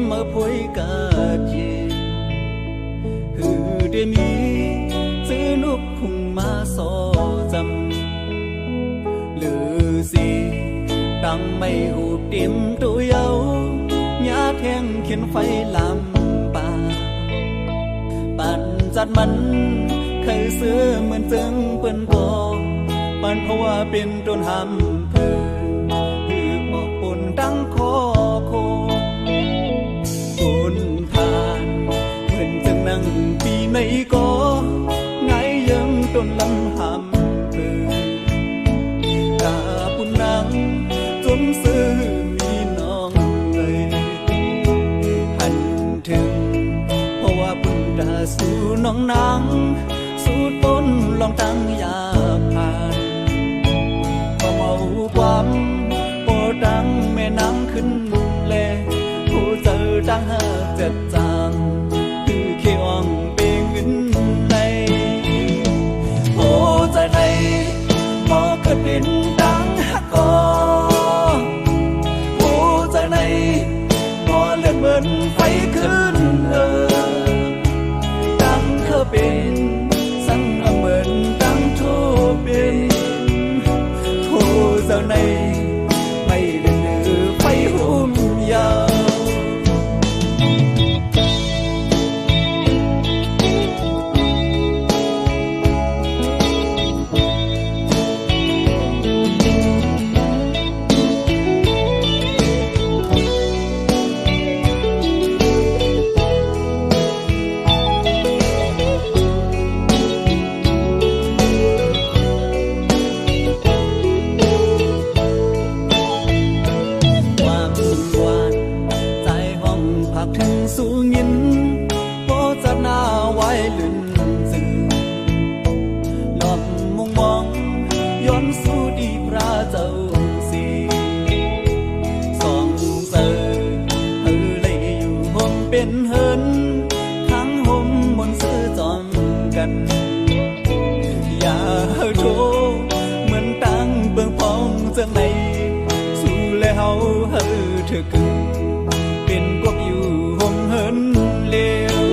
mà phối cả gì hư để mi giữ núp hùng ma so dầm lử gì đang mây hụt điểm đôi áo nhã then khiến phải làm bà bạnจัดมันเคยซื้อเหมือนจึงเปิ้นก็ปันเพราะว่าเป็นต้นหำเพื่อคือบอกปนดังคอโคปนทานเหมือนจึงนั่งปีในก็ไงยังต้นลำหำเพื่อกาปุ่นนังจนซื้อมีน้องเลยหันถึงเพราะว่าปุ่นดาสู่น้องนางสูดปนลองตั้งยาผ่านพอเมาความโปดังแม่นางขึ้นแลผู้เจอดังหาเจ็ดจางคือเขียวงเปงเงินเลยโอ้ใจในพอเกิดเป็นดังฮักกอโอ้ใจในพอเลือดเหมือนไฟขึ้นดังเคยเป็นเหมือนดังโทเป็นโทเจ้าในไม่เดือดไฟหุ่มยาวสู้ยินโปจะหน้าไว้ลื่นสื่อหลอบมุงมองย้อนสู้ดีพระเจ้าสีสองเสอเลยอยู่ห่มเป็นเฮินข้างห่มบนซื้อจอมกันอย่าโทเหมือนตั้งเบิ่งพองจังไหนสู้แล้วเธอกึ่งเป็นกบอยู่เฮินเลี้ยว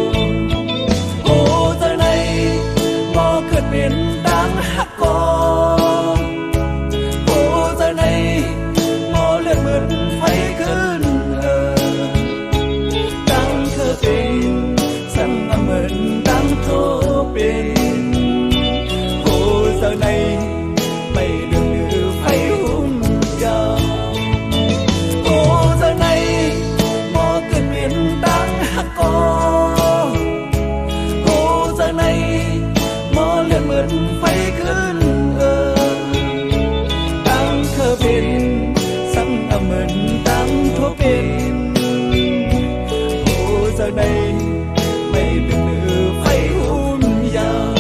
โอ้ใจในบ่เกิดเป็นดังฮักกอโอ้ใจในบ่เลือดเหมือนไฟขึ้นดังเคยเป็นสั่นเหมือนดังโทเป็นโอ้ใจในไม่เดือดไฟหุ่มยาวโอ้ใจในบ่เกิดเป็นดังโอ้จากไหนมอเลือดเหมือนไฟขึ้นตั้งเคยเป็นสั่งเหมือนตั้งทบเป็นโอ้จากไหนไม่เลือดไฟหุ่มยาว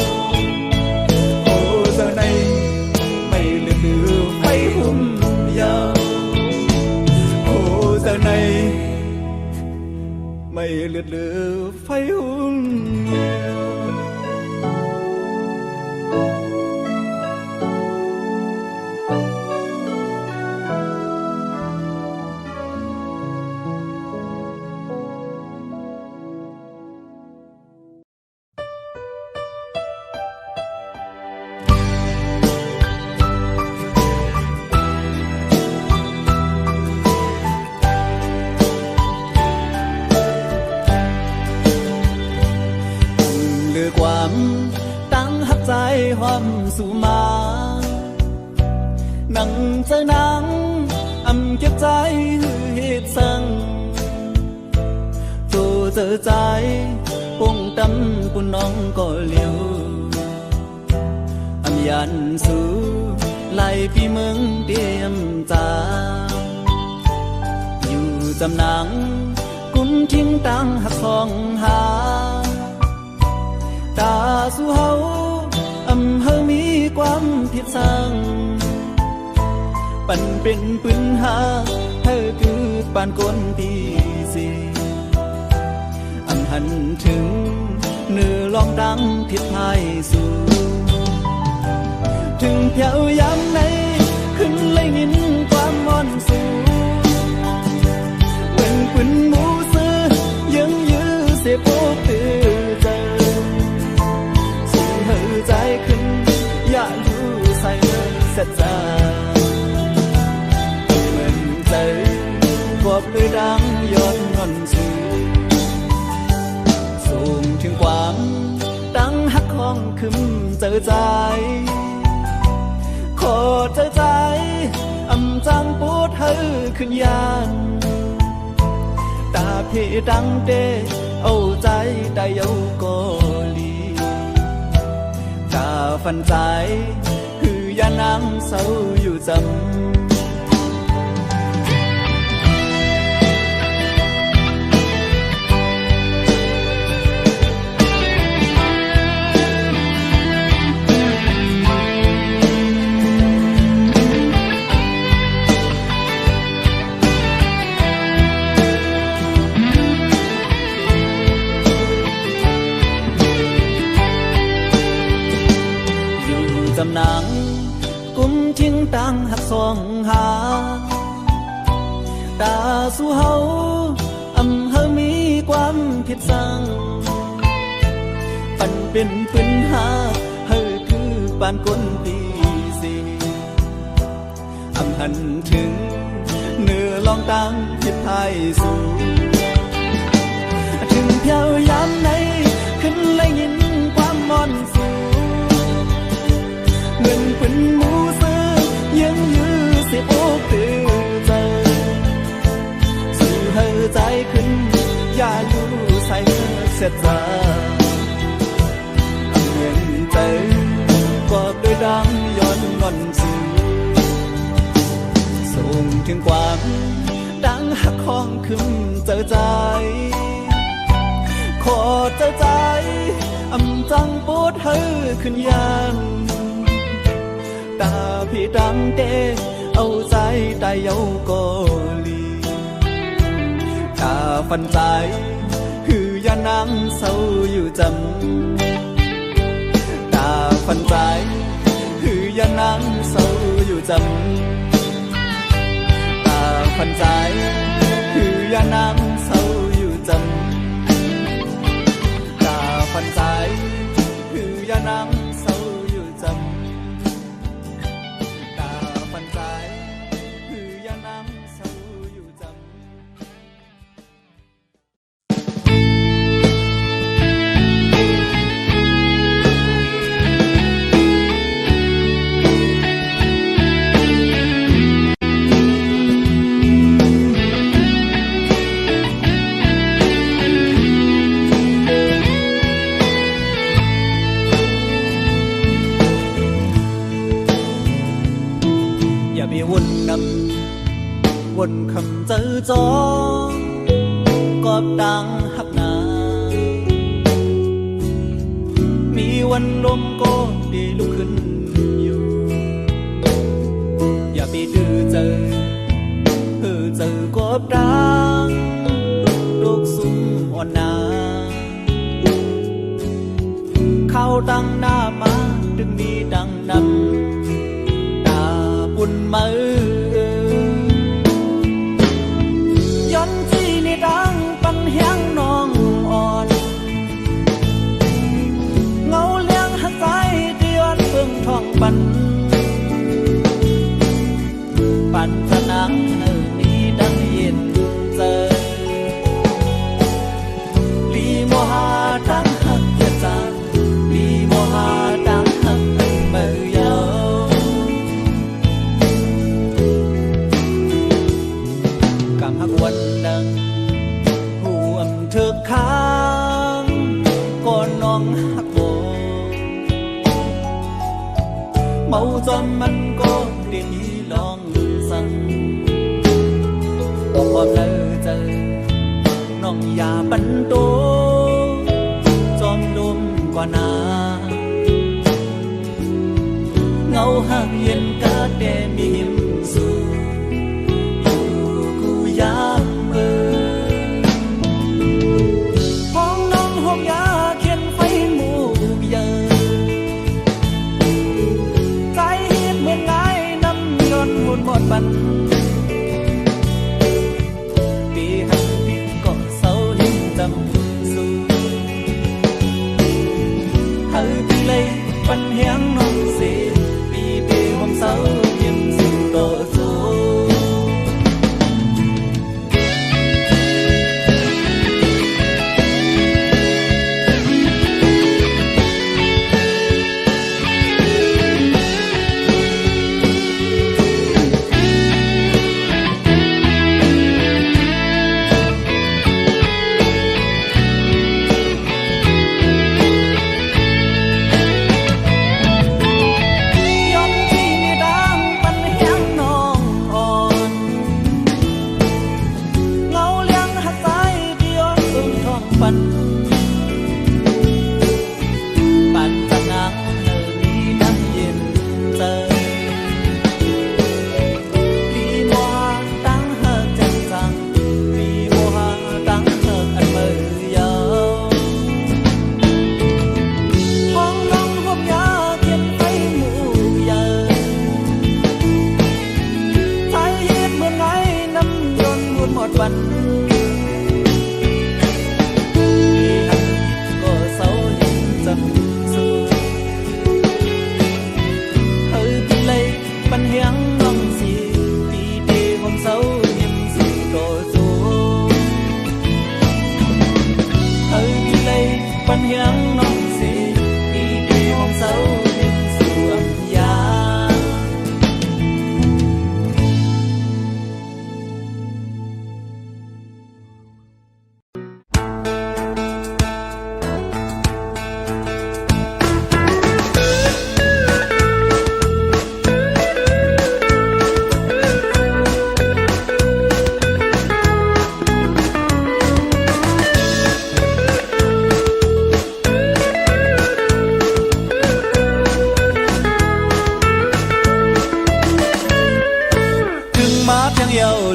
โอ้จากไหนไม่เลือดไฟหุ่มยาวโอ้จากไหนไม่เลือดไฟหุ่นเดียวความตั้งหักใจหอมสู่มานั่งเจอนังเก็บใจเหตุสั่งโจเจอใจปงตำปุ่นน้องก็เลี้ยวยันสู่ไล่ปีเมืองเตรียมจาอยู่จำนังกุนทิ้งตั้งหักของหาตาสู่เฮาเฮามีความผิดสั่งปันเป็นปืนหาเฮาคือปานคนตีสีหันถึงเนื้อลองดังผิดพายสู่ถึงแถวยามไหนขึ้นเลยยินความมอนสู่เป็นปืนหมูซื้อ องคึมเจอใจขอเจอใจอำจังปูดเธอขึ้นยานตาเพดังเดเอาใจได้เยาก็ลีกาฟันใจคือยานังเศร้าอยู่จำจำนางกุมทิ้งตังหักสองหาตาสู่เฮาอำเฮามีความผิดสั่งปันเป็นปืนหาเฮาคือปานก้นตีสีอำหันถึงเนื้อลองตังผิดพายสู่ถึงเพียวยามไหนขึ้นไล่ยินความมอนสู่เงินเป็นหมูซื้อยังยื้อสิโอกตื่นใจสู่เฮาใจขึ้นอย่าอยู่ใส่เสียใจเงินใจกอบด้วยดังย้อนงอนสู่ส่งถึงความดังหักของขึ้นเจอใจขอเจอใจอำจังปูดเธอขึ้นยานตาพี่ดังเดเอาใจได้เยาก็ลีตาฟันใจคือยานังเศร้าอยู่จำตาฟันใจคือยานังเศร้าอยู่จำตาฟันใจคือยานังเศร้าอยู่จำตาฟันใจคือยานังเศร้าอยู่จำวนคำเจอจองกอบดังหักนามีวันลมก็ดีลุกขึ้นอยู่อย่าไปดื้อเจอเจอกอบดังลูกสุ่มอ่อนนาเข้าดังหน้ามาดึงมีดังนำตาปุ่นมือดังปันเฮียงน้องอ่อนเงาเลี้ยงหักใจเดือนเพิ่งท่องปันสนังนี้ดังยินเจอลีโมหาดังหักเกิดจากลีโมหาดังหักเมื่อยาวกำหักวันดังเธอค้างก่อนน้องหักโบเมาจนมันก็เดียนีลองสั่งพอเธอเจอน้องอย่าบันโตจอมลมกว่านาเงาหักเย็นกะเดมีหิมสูอยู่กูยามยาเขียนไฟหมู่เยอะใจเหมือนไงน้ำยนต์หุ่นหมดบันปีหันพิษก็เศร้าหิ้งจำสูเฮาปีเลยปันเฮียงน้องเสียปีหอมเศร้ายิ้มสู ฝันปั่นจากนางเธอมีน้ำเย็นใจvì mùa tăng hợp chân rằng vì mùa tăng hợp anh mơ giàu hoang long hôm nhớ thiên thấy mù giờ thấy hết một ngày năm luôn buồn một phầnปันเฮียงน้องสีปีเดผมเศร้ายิ้มสีโตสูมีเลยปันเฮียงน้องสีปีเดผมเศร้ายิ้มสวมยา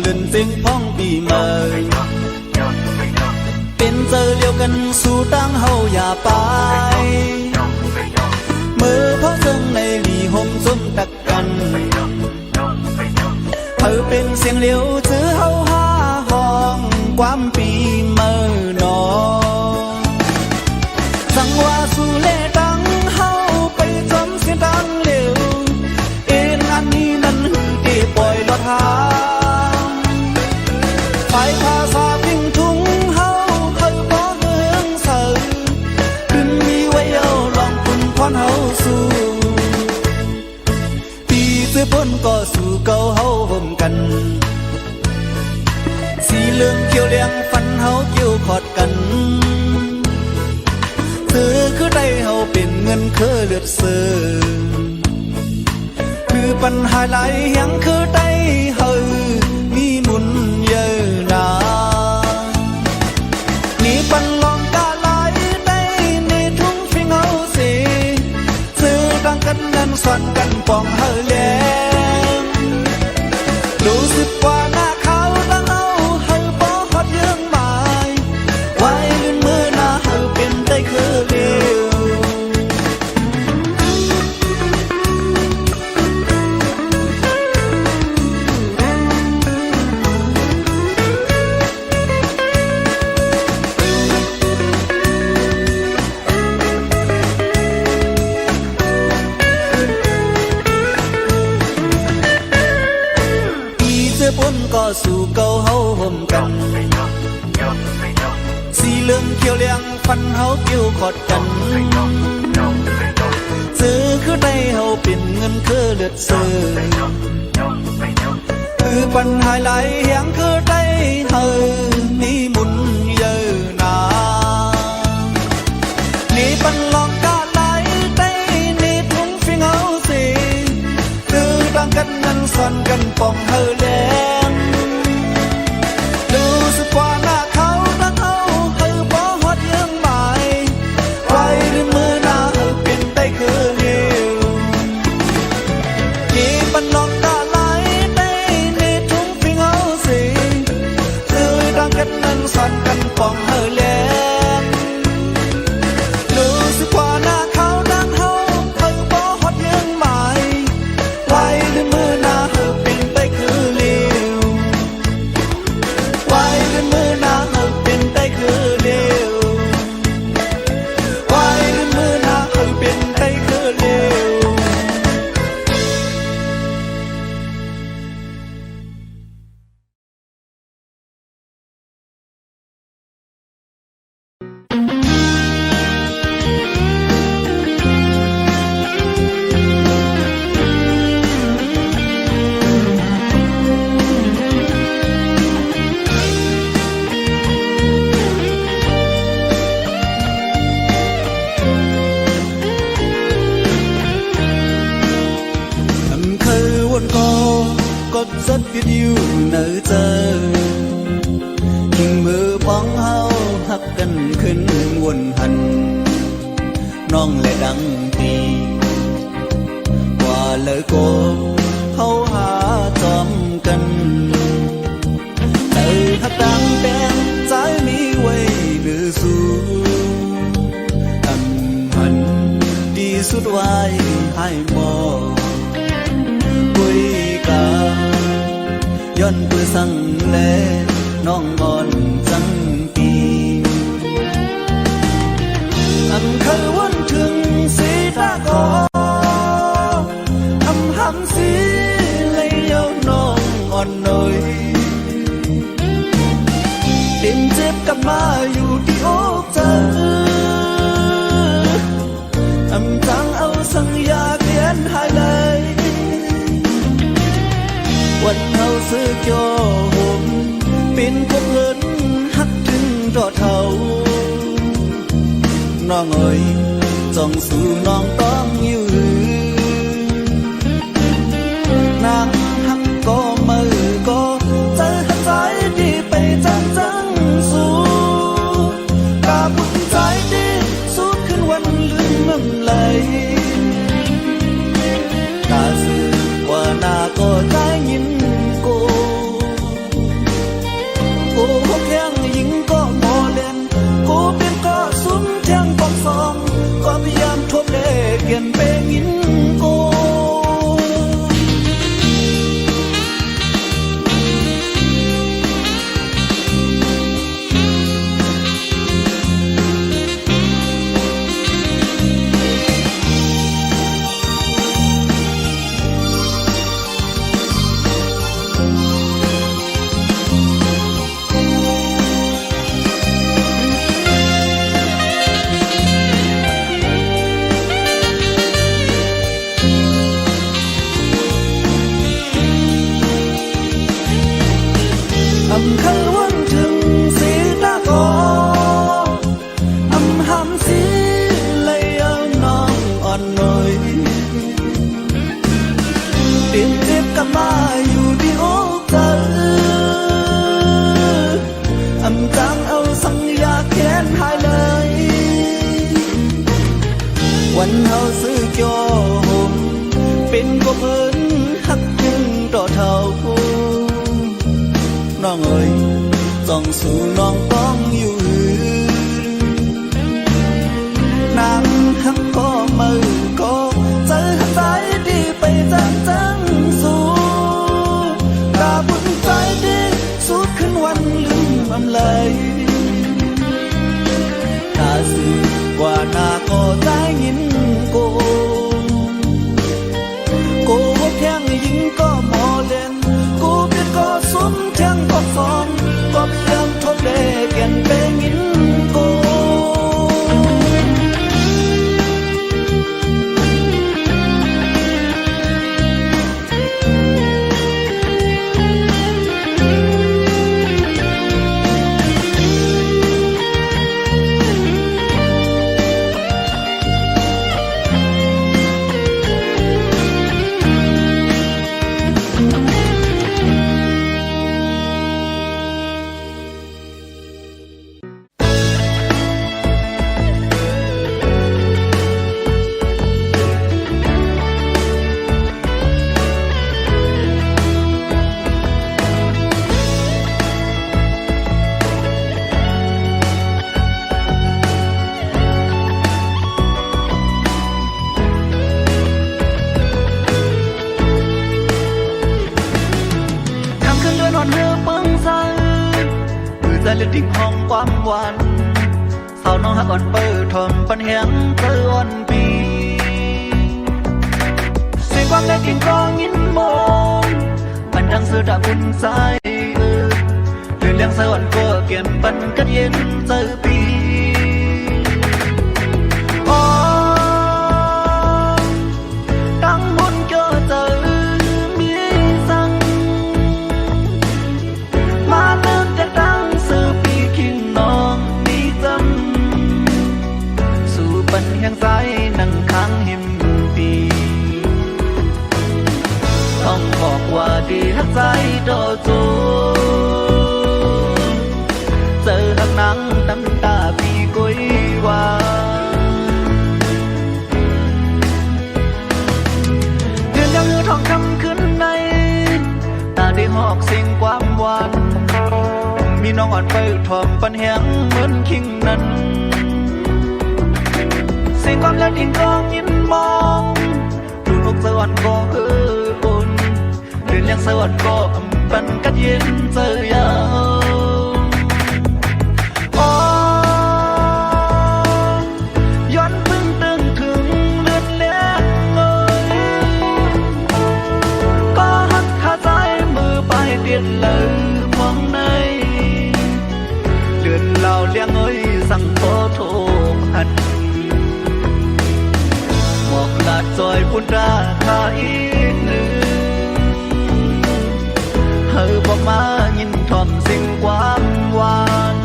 lần tình phongปีใหม่เป็นเจอเลียวกันสู่ตั้งเฮาอย่าไปมือเพราะซึ่งในมีห่มซุ่มตักกันเธอเป็นเสียงเลียวซื้อเฮาห้าห้องความปีเมื่อนอสังว่าสู่เล่ตั้งเฮาไปจำเสียงตั้งเลียวเอ็นอันนี้นั้นที่ปล่อยลอดหาไฟภาษาพิงทุ่งเฮาเคยบ่เฮืองเสือขึ้นมีไว้เอาลองคุณพรเฮาสู่ปีเสื้อพ้นก็สู่เก่าเฮาห่มกันสีเหลืองเขียวเลี้ยงฟันเฮาเกี่ยวขอดกันซื้อคือได้เฮาเป็นเงินคือเลือดเสือคือปัญหาหลายอย่างคือได้เฮามีมุนเยอะนานี่ปันลองกาลายได้ในทุ่งฟิงเฮาสิซื้อดังกันนั้นสอนกันปองเฮาแลงรู้สึกว่าหน้าเขาดังเฮาเฮาบ่ฮอดยังหมายไว้ลืมมือหน้าเฮาเป็นได้คือเดียวปนก็สู่เก่าเฮาห่มกันสีเหลืองเขียวเลี้ยงฟันเฮาเกี่ยวขอดกันซื้อคือได้เฮาเป็นเงินคือเลือดซื้อคือปัญหาหลายอย่างคือได้เฮามีมุนเยอะนานี่ปันลองกาหลายได้นี่ทุ่งฟิงเฮาสิคือดังกันนั้นสอนกันปองเฮาแลปองเฮาแลนรู้สึกว่าหน้าเขาดังเฮาเฮาบ่ฮอดยังหมายไว้ลืมมือหน้าเฮาเป็นไปคือเลียวไว้ลืมมือหน้าเฮาเป็นไปคือเลียวไว้ลืมมือหน้าเฮาเป็นไปคือเลียวrất biết yêu nở chờ nhưng mơ bóng hao hắc cần นหันน้องและดังตีกว่าเลยโกเขาหาจอมกันใจหักดังแดงใจมีไว้หรือสู้อันหันดีสุดไว้ให้หมอคุยกันย้อนปือสั่งแลน้องอ่อนจังปีอันเคยวันถึงสีตาก็ทำหำสีเลยเยาน้องอ่อนหน่อยดินเจ็บกลับมาอยู่ที่อกเธออำจังเอาสัญญาเขียนให้เลยวันเฮาซื้อโยมเป็นพวกเงินหักถึงรอเท่าน้องเอ๋ยจ้องสู่น้องต้องยืนนางหักก็มือก็เจอหักใจดีไปจังจังสู้กาบุญใจดีสู้ขึ้นวันลืมมันเลยกาซื้อว่าหน้าก็ใจยินกูหกแข้งยิงก็โมเล่นกูเป็นก็สุนแทงปองสองก็พยายามทบเลเกียนเปงินกูอำเคยวันถึงสีตาก็อำหำสีเลยเอาน้องอ่อนหน่อยดินเจ็บกลับมาอยู่ที่อกเธออำจังเอาสัญญาเขียนให้เลยวันเฮาซื้อโยมเป็นพวกเพิ่นหักถึงต่อเท่าน้องเอ๋ยจ้องสู่น้องต้องอยู่นางหักก็มือก็เจอหักใจดีไปจังจังสู้กาบุญใจดีสุดขึ้นวันลืมมันเลยกาสื่อว่าหน้าก็ได้ยินกูหกแข้งยิงก็หมอเล่นกูเป็นก็สุนแทงปองสองก็พยายามทบเลเกียนเปงินกูดิ่งห้องความหวานสาวน้องหักอ่อนเปิดทนปันเฮียงเธออ่อนปีเสียงความได้กินกรองยินมองมันดังสื่อดาบุญใจเรื่องเลี้ยงสวรรค์ก็เก็บปันกันเย็นเจอปีตั้งบนเกิดเจอมีสั่งมาเลิกจะตั้งสื่อปีคิงน้องดีจำสู่ปันแห่งใจนั่งค้างหิมปีต้องบอกว่าดีหักใจโดโจเจอหักนังน้ำตาปีกุยว่า ปันแหงเหมือนคิงนั้นเสียงความและดินก็ยินมองดูนกสวรรค์ก็คือบุญเดือนยังสวรรค์ก็อำปันกัดเย็นเจอยาวย้อนพึ่งตึงถึงเลือดเลี้ยงเลยก็หักขาใจมือไปเดียดเลยมองในเลือดเหล่าเลี้ยงเอ้ยสั่งขอโทษหันหมอกลาดจอยปุ่นราคาอีกหนึ่งเฮอบอกมายินทอมสิ่งความหวาน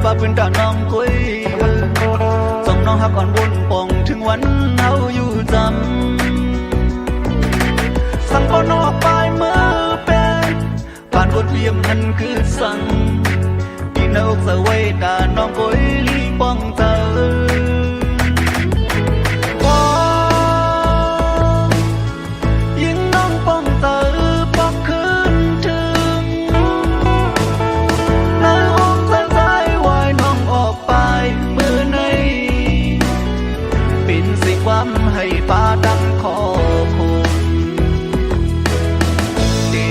ป้าพื้นด่านน้องคุยส่งน้องหักอ่อนบุญปองถึงวันเอาอยู่จำสั่งป้อนออกไปเมื่อเป็นผ่านบทเวียมนั่นคือสั่งอีนอกสะไว้ด่าน้องคุยลีป้องเธอยิ่งน้องป้องเธอปอกคืนถึงมือในเป็นสิ่งความให้ป้าดังขอคงที่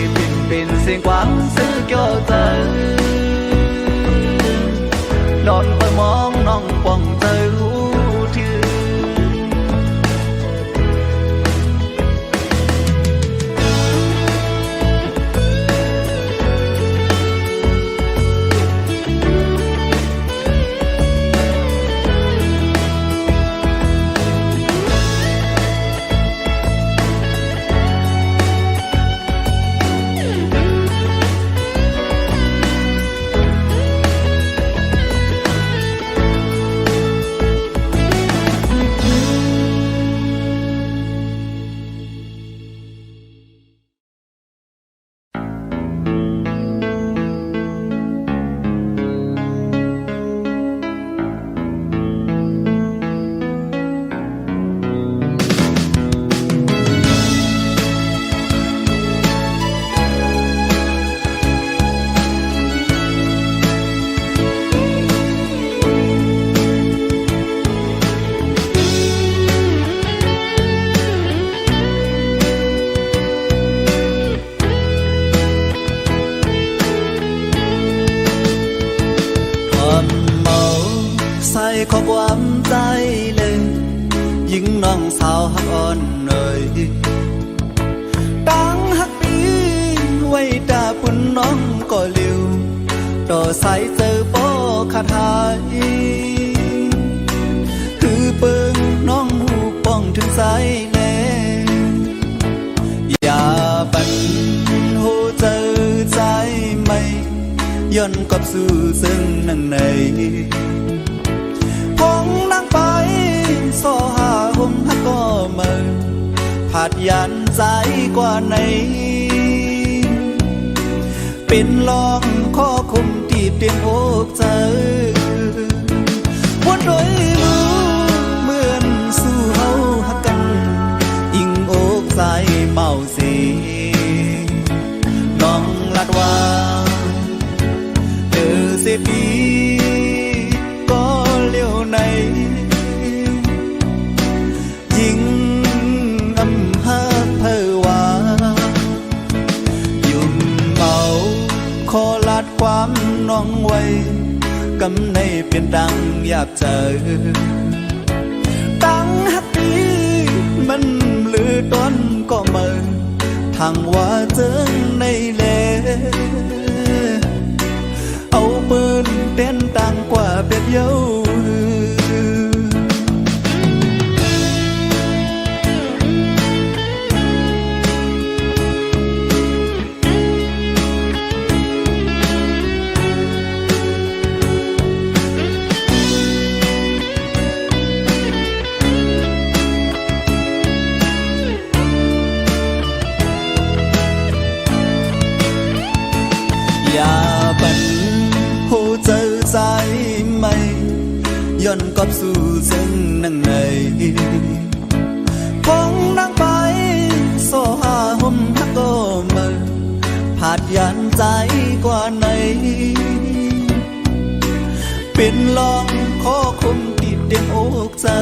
เป็นสิ่งความซื้อเกี่ยวเจอดอนไปมองน้องป้องเจอหูถึงขอความใจเลยยิ่งน้องสาวหักอ่อนเอ่ยตั้งหักปีไว้ตาปุ่นน้องก็เร็วต่อสายเจอป้อขาดหายคือเปิงน้องหูป้องถึงสายแลอย่าปันหูเจอใจไม่ย้อนกับสู่ซึ่งนั่งในนั่งไปโซหาห่มหักก็เมินผาดยันใจกว่าไหนเป็นลองข้อคุมที่เตียงอกเจอวนโดยมือเหมือนสู้เฮาหักกันอิงอกใจเมาสีน้องลัดว่าเจอเสียปีเลี้ยวในยิ่งอำหาเพอว่ายุ่มเมาขอลาดความน้องไว้กำในเปลี่ยนดังอยากเจอตั้งหักดีมันลือต้นก็เมินทางว่าเจิงในเลเอาปืนเต้นต่างกว่าเป็ดเย้า dần cọp su dâng nâng này phong nắng bay so hà hôm hát có mơ hạt dàn trái qua nàyเป็นลองขอคมติดเตียงอกเจอ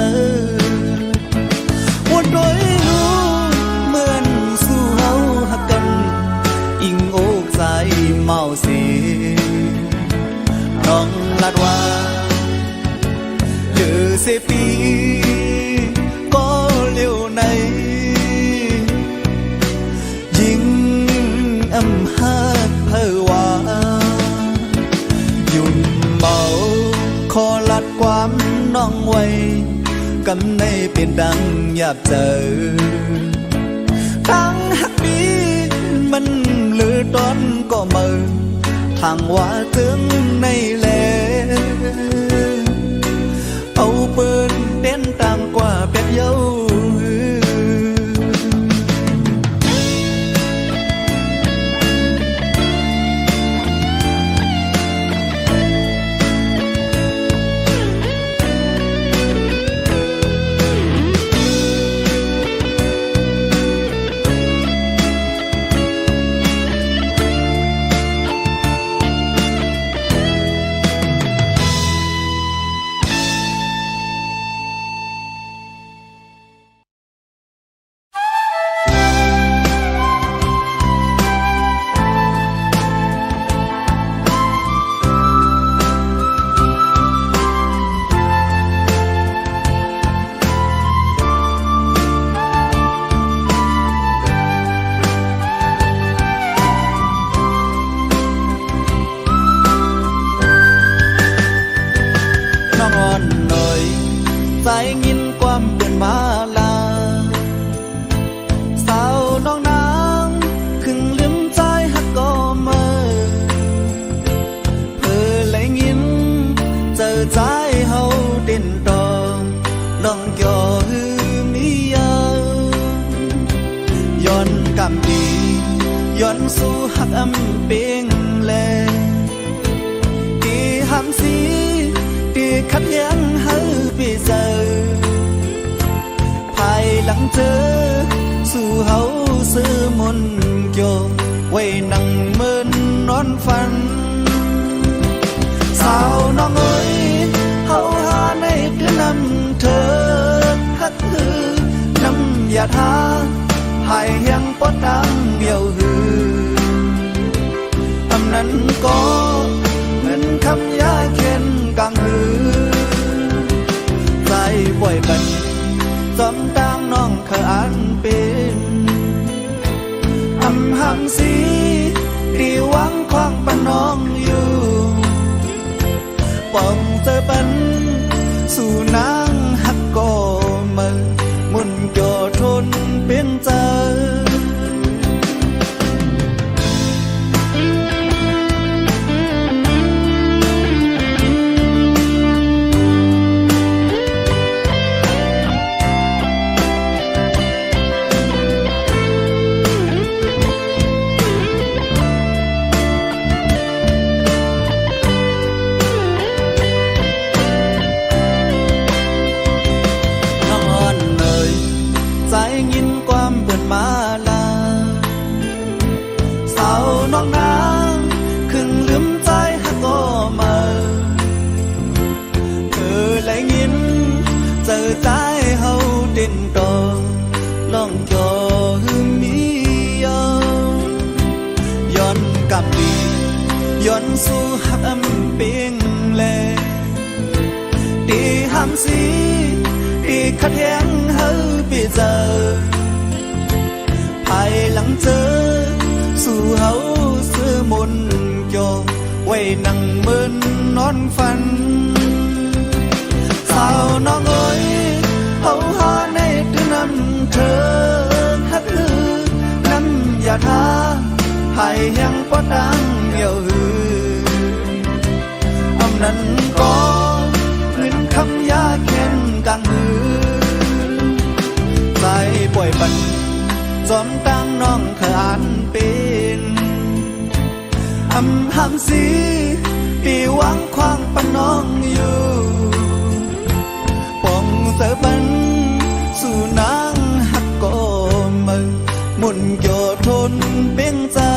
วนโดยรู้เหมือนสู้เฮาหักกันอิงอกใจเมาเสียน้องลาดว่าเดือเสปีก็เลี้ยวในยิ่งอำหักเพอว่ายุ่นเมาขอลัดความน้องไว้กำในเป็นดังหยาบเจอทั้งหักดีมันหรือตอนก็เมื่อทางว่าถึงในแลเอาปืนเด่นต่างกว่าเป็ดเย้าใจยินความเป็นมาลาสาวน้องนางครึ่งลืมใจหักก็เมื่อเพื่อเลยยินเจอใจเฮาเด่นดองลองย่อหือมีเยอะย้อนกำดีย้อนสู้หักอำเปียงแลที่ห้ามสีที่ขัดแย้งเฮาปีเจอภายหลังเจอสู่เฮาซื้อมนโยไว้นั่งเมินนอนฝันสาวน้องเอ้ยเฮาหาในเดือนนำเธอฮักฮือนำยาทาหายยังปอดดังเดียวฮืออำนั้นก็เหมือนคำยาเข็นกังฮือใจป่วยบันจอมต่างน้องเคยอ่านเป็นอำหังสีดีหวังควางปะน้องอยู่ปอมเจอปันสู่นางหักก็มึงมุนโยทนเป็นเจอมาลาสาวน้องนางครึ่งลืมใจหักก็มาเธอเลยยินเจอใจเฮาเด่นดองลองจอหือมีย้อนกำดีย้อนสู้หักอำเปียงแลดีห้ามสีดีขัดแย้งเฮาปีเจอภายหลังเจอสู่เฮาซื้อมนโยไว้นั่งเมินนอนฝันสาวน้องเอ้ยเฮาหาในเดือนนำเธอฮักฮือนำยาทาหายยังปอดดังเดียวฮืออำนั้นก็เหมือนคำยาเข็นกังฮือใจป่วยบันจอมตั้งน้องเคยอ่านเป็นอำหังสีปีหวังควางปะน้องอยู่ giờ bắn dù nắng hắt có mơ một kiểu thôn bên giờ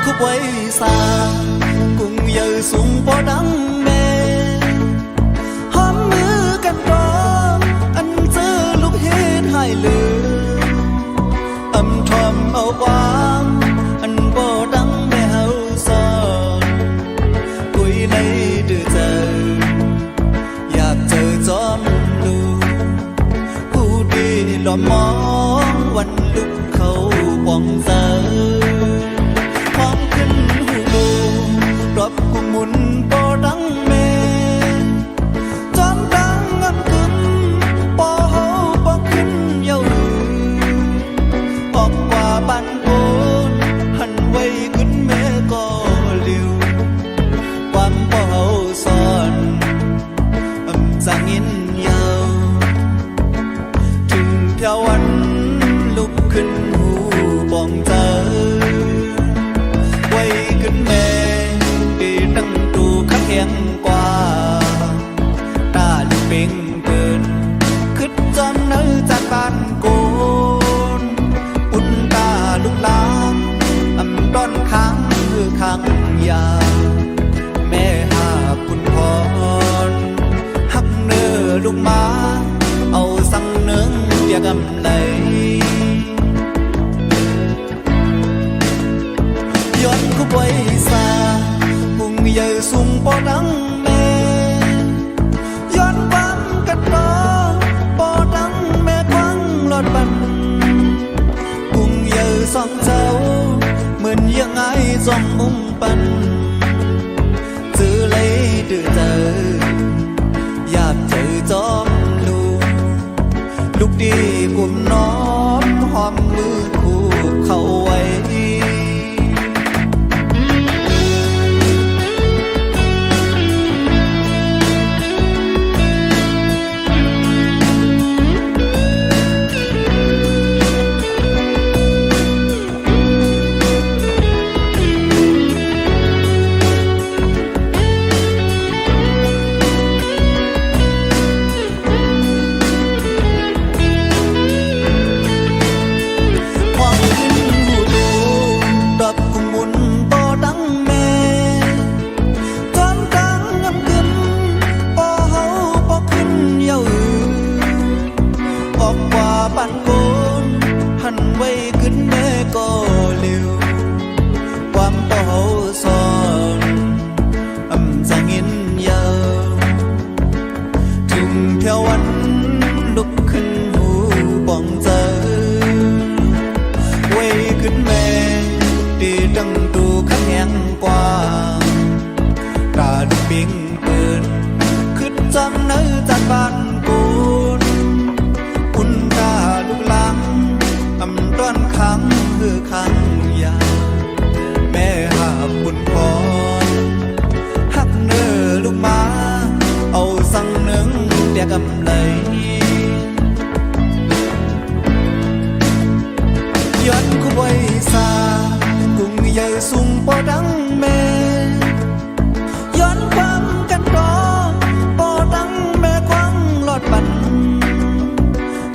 khúc quay xa cùng giờ xuống bỏ đắng mê hôm mưa canh đó anh giữ lúc hết hai lửa âm thầm âu quang anh bỏ đắng mê hậu son cuối lấy đưa giờอยากเจอจอมลูผู้ดีหล่อมองวันลุกเขาป่องเจอพร้อมขึ้นหูลูรบกุมุนปอดังเมจอมดังงำกึมปอเฮาปอขึ้นเยาลือออกกว่าบ้านโกนหันไว้ขึ้นแม่ก็เลี้ยวความปอเฮาซ่อนsang in nhau chừng theo anh lúc khinh hù bọn tớ quay kính mê đi đăng trù khắc hẹn qua ta lúc bên cơn khích cho nơi gian ban côn un ta lúc lang âm đón kháng hư kháng già mẹ hàคุณพรลูกมาเอาสั่งเนื้อเปียกกำไรย้อนคุบไว้ซามุงใหญ่สูงปอดังแม่ย้อนบังกันต่อปอดังแม่ควังหลอดบันมุงใหญ่สองเจ้าเหมือนยังไงจอมมุงปันซื้อเลยดื้อเจออยากเจอจอมลูกดีกุมน้อมหอมมือคู่เข้าไว้ย้อนคุบไว้ซากุงใหญ่สูงปอดังแม่ย้อนความกันรอปอดังแม่ควังหลอดบัน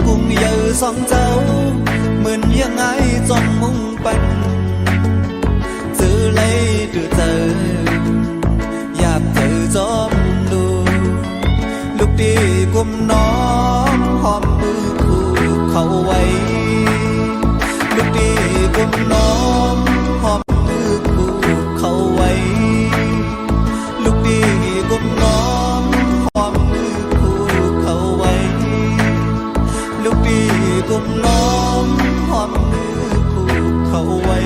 กุงใหญ่สองเจ้าเหมือนยังไงจอมมุงปันซื้อเลยดื้อเจออยากเจอจอมลูกดีกุมน้อมหอมมือคู่เข้าไว้ลูกดีกุมน้อมหอมมือคู่เข้าไว้ลูกดีกุมน้อมหอมมือคู่เข้าไว้ลูกดีกุมน้อมหอมมือคู่เข้าไว้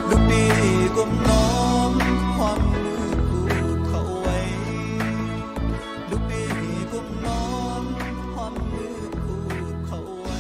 ลูกดีกุมน้อมหอมมือคู่เข้าไว้ลูกดีกุมน้อมหอมมือคู่เข้าไว้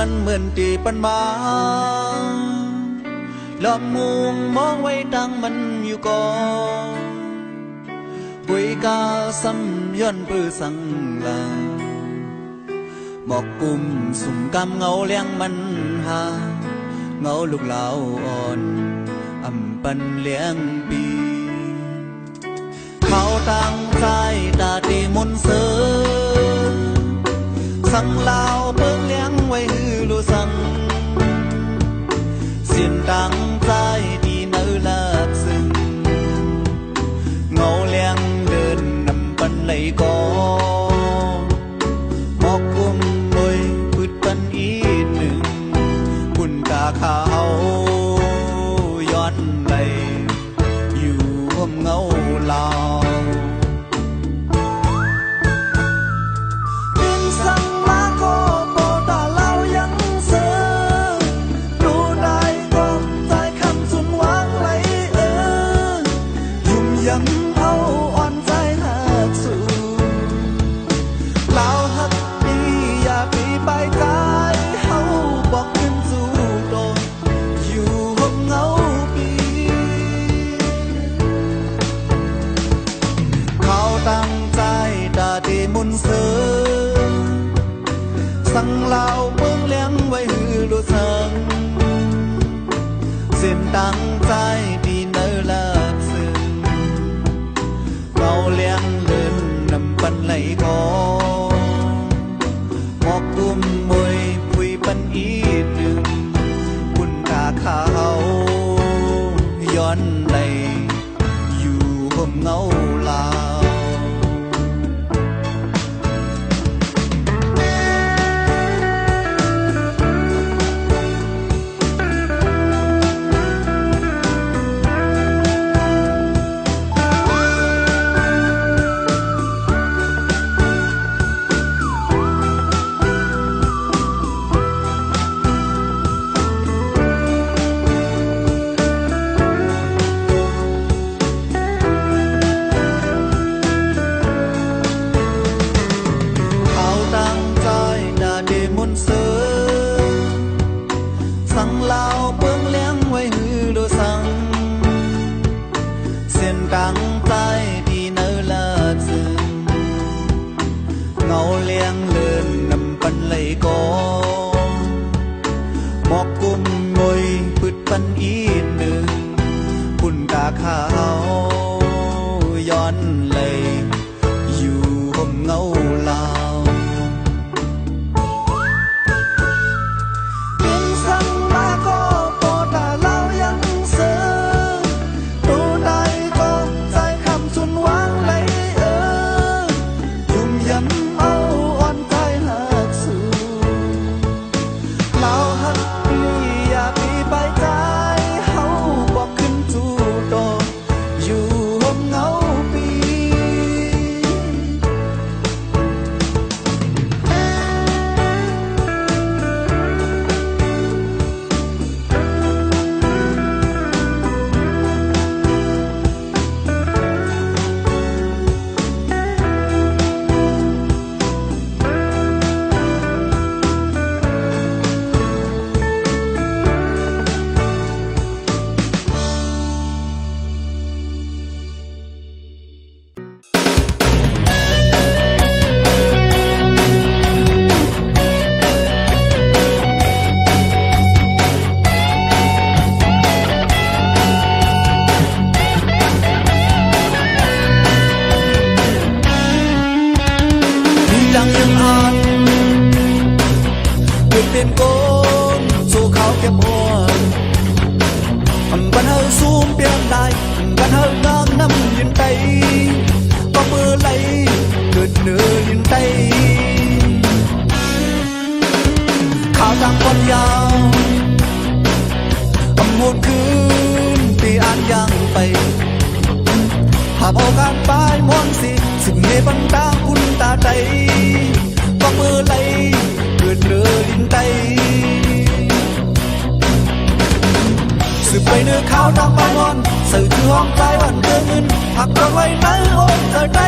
มันเหมือนตีปันมาล้อมมุงมองไว้ดังมันอยู่ก่อน quỷ ca xăm yon bư sang là một cùng sùng cam ngâu liang man ha ngâu lục lão on âm pan liang piเขาตั้งใจตาตีมุนเสือสั่งลาวเพิ่งเลี้ยงไว้ฮือลูสังเสียนตั้งใจดีเนื้อลาบซึ้งเงาเลี้ยงเดินนำปันไหลก่อหมอกกุมมวยพืชปันอีกหนึ่งคุณกาขาวย้อนไหลอยู่ห่มเงาลาวสั่งลาวเมืองเลี้ยงไว้ฮือลูสังเส้นตั้งใจดีเนื้อลาบซึ้งเงาเลี้ยงเดินนำปันไหลกอหมอกกุมมวยพุยปันอีกหนึ่งคุณตาขาวย้อนไหลอยู่ห่มเงาลาวตั้งใจดีเนื้อลาบซึ้งเงาเลี้ยงเลื่อนนำปันไหลกอหมอกกุมมวยพืชปันอีกหนึ่งคุณตาขาวย้อนไหลอยู่ห่มเงาลาวเป็นโกนสู่เขาเก็บหัวบันเฮาซูมเปลี่ยนได้บันเฮางามน้ำยินไตก็มือไหลเกิดเนื้อยินไตข่าวต่างวันยาวหมดคืนปีอ่านยังไปหาบโอกาสปลายมวนสิสิ่งเมบันตาคุณตาใจก็มือไหลเกิดเนื้อดินไตสืบไปเนื้อข้าวตามปางอนสื่อคือห้องใจวันเกินเงินหักเอาไว้ในโอนเกิดใจ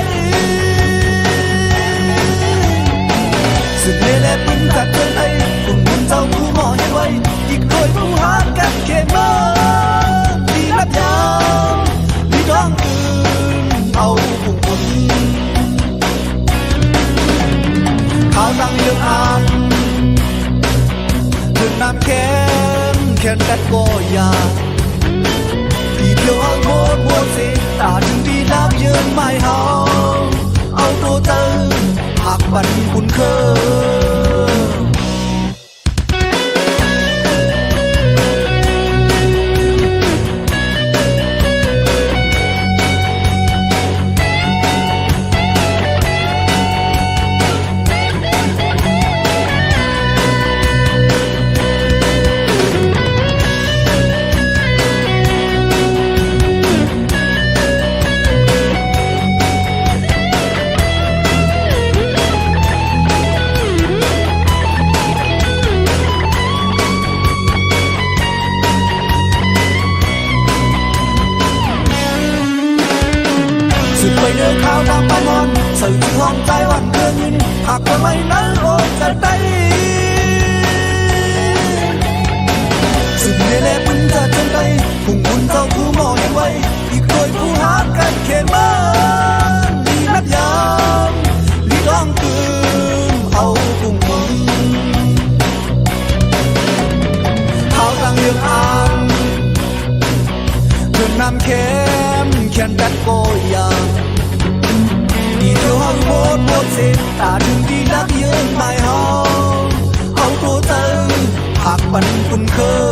สืบเล่เล่ปิ้งจากเกินไอคุณบุญเจ้าผู้หมอเห็นไว้อีกโดยผู้หากันเข็มมาดีรับยาวมีท้องคืนเอาบุก khen đất cô ya đi theo hàng một gì ta đừng đi làm dương mai hao ao tô tơ hạc bắn buồn khơไปเดินข้าวตามปานอนสื่อห้องใจวันเดือนยินหากว่าไม่นั้นโอ้จะได้สิ่งเล่ๆพึ่งจะจนได้พุ่งบุญเจ้าผู้มองยังไว้อีกโดยผู้หากันเขียนมาดีนับยามลีร้องคืนเอาพุ่งบุญข้าวตังเรื่องอ่านเพื่อนนำเข้มเขียนแบบโกยาđi theo hàng một gì ta đừng đi lắc dương mai hò hậu cô tư hạc bắn quân khơi